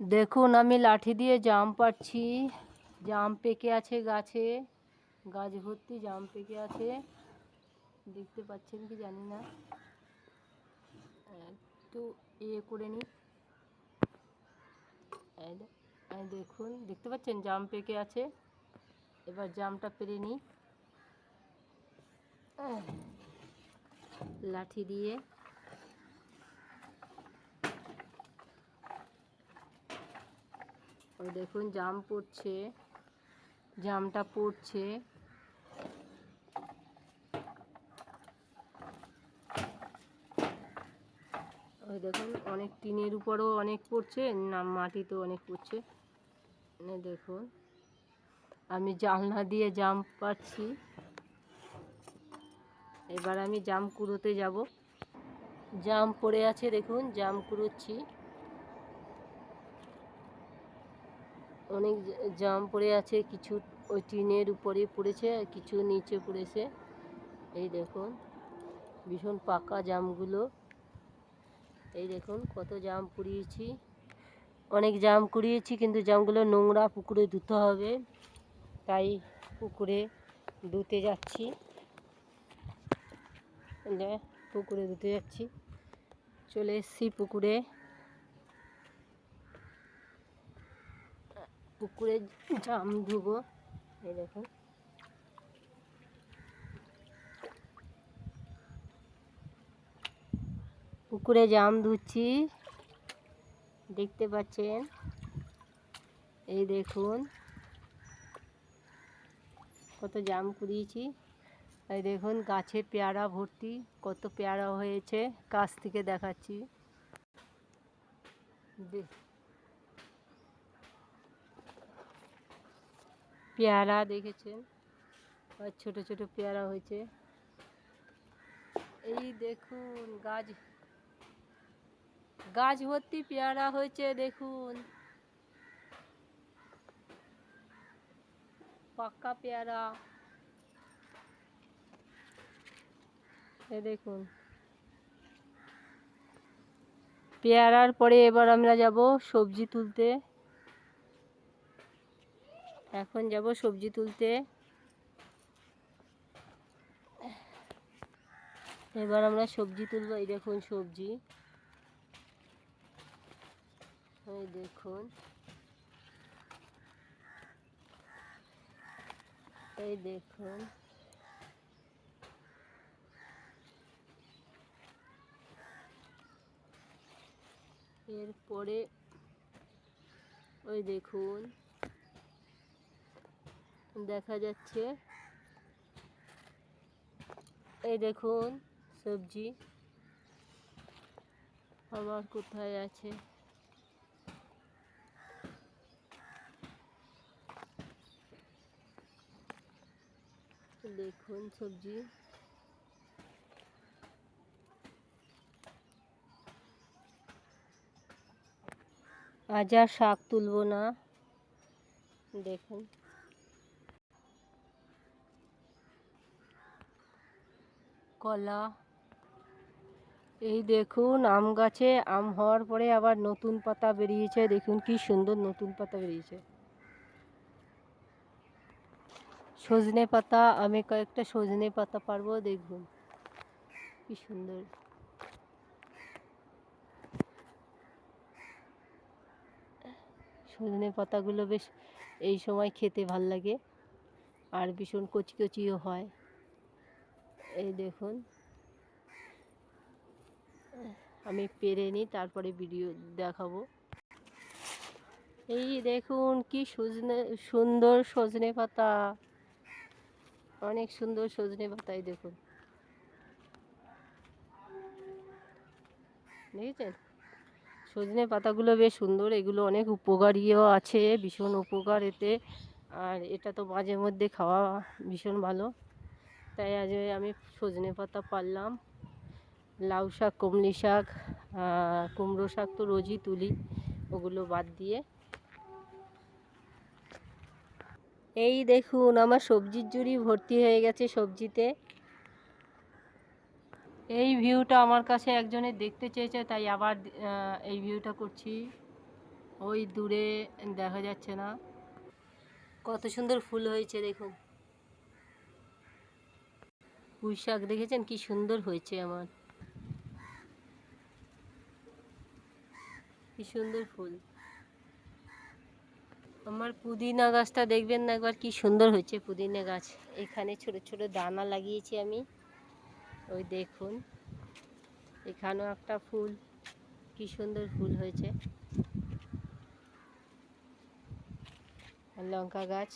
দেখুন আমি লাঠি দিয়ে জাম পাড়ছি। জাম পেকে আছে গাছে, গাছ ভর্তি জাম পেকে আছে। দেখতে পাচ্ছেন কি জানি না, একটু করে নিই। দেখুন, দেখতে পাচ্ছেন জাম পেকে আছে। এবার জামটা পেরে নিই লাঠি দিয়ে। ওই দেখুন জাম পড়ছে, জামটা পড়ছে। ওই দেখুন অনেক টিনের উপরও অনেক পড়ছে, না মাটিতেও অনেক পড়ছে। দেখুন আমি জানলা দিয়ে জাম পাচ্ছি। এবার আমি জাম কুড়োতে যাব। জাম পড়ে আছে, দেখুন জাম কুড়োচ্ছি। অনেক জাম পড়ে আছে, কিছু ওই টিনের উপরে পড়েছে, কিছু নিচে পড়েছে। এই দেখুন ভীষণ পাকা জামগুলো। এই দেখুন কত জাম কুড়িয়েছি, অনেক জাম কুড়িয়েছি, কিন্তু জামগুলো নোংরা, পুকুরে ধুতে হবে, তাই পুকুরে ধুতে যাচ্ছি। পুকুরে ধুতে যাচ্ছি, চলে এসেছি পুকুরে। পুকুরে জাম ধুবো। এই দেখুন পুকুরে জাম ধুচ্ছি, দেখতে পাচ্ছেন। এই দেখুন কত জাম কুড়িয়েছি। এই দেখুন গাছে পেয়ারা ভর্তি, কত পেয়ারা হয়েছে, কাছ থেকে দেখাচ্ছি। পেয়ারা দেখেছেন, আর ছোট ছোট পেয়ারা হয়েছে। এই দেখুন গাছ গাছ ভর্তি পেয়ারা হয়েছে, দেখুন পাকা পেয়ারা। দেখুন পেয়ারার পরে এবার আমরা যাব সবজি তুলতে। এখন যাব সবজি তুলতে। এবার আমরা সবজি তুলবো। এই দেখুন সবজি, এই দেখুন, এই দেখুন এরপরে ওই দেখুন দেখা যাচ্ছে। এই দেখুন সবজি আবার কোথায় আছে, দেখুন সবজি। আজ আর শাক তুলবো না। দেখুন কলা। এই দেখুন আম গাছে আম হওয়ার পরে আবার নতুন পাতা বেরিয়েছে, দেখুন কি সুন্দর নতুন পাতা বেরিয়েছে। সজনে পাতা, আমি কয়েকটা সজনে পাতা পারবো, দেখুন কি সুন্দর। সজনে পাতাগুলো বেশ এই সময় খেতে ভাল লাগে, আর ভীষণ কচি কচিও হয়। এই দেখুন আমি পেরে নিই, তারপরে ভিডিও দেখাবো। এই দেখুন কি সুন্দর সজনে পাতা, অনেক সুন্দর সজনে পাতা। এই দেখুন, দেখেছেন সজনে পাতাগুলো বেশ সুন্দর, এগুলো অনেক উপকারীও আছে, ভীষণ উপকার এতে। আর এটা তো মাঝে মধ্যে খাওয়া ভীষণ ভালো, তাই আজ আমি সজনে পাতা পারলাম। লাউ শাক, কমলি শাক, কুমড়ো শাক তো রোজই তুলি, ওগুলো বাদ দিয়ে। এই দেখুন আমার সবজির ঝুড়ি ভর্তি হয়ে গেছে সবজিতে। এই ভিউটা আমার কাছে একজনে দেখতে চেয়েছে, তাই আবার এই ভিউটা করছি। ওই দূরে দেখা যাচ্ছে না। কত সুন্দর ফুল হয়েছে দেখুন। পুঁই শাক দেখেছেন কি সুন্দর হয়েছে আমার, কি সুন্দর ফুল। আমার পুদিনা গাছটা দেখবেন না একবার, কি সুন্দর হয়েছে পুদিনা গাছ। এখানে ছোট ছোট দানা লাগিয়েছি আমি, ওই দেখুন এখানেও একটা ফুল, কি সুন্দর ফুল হয়েছে। লঙ্কা গাছ।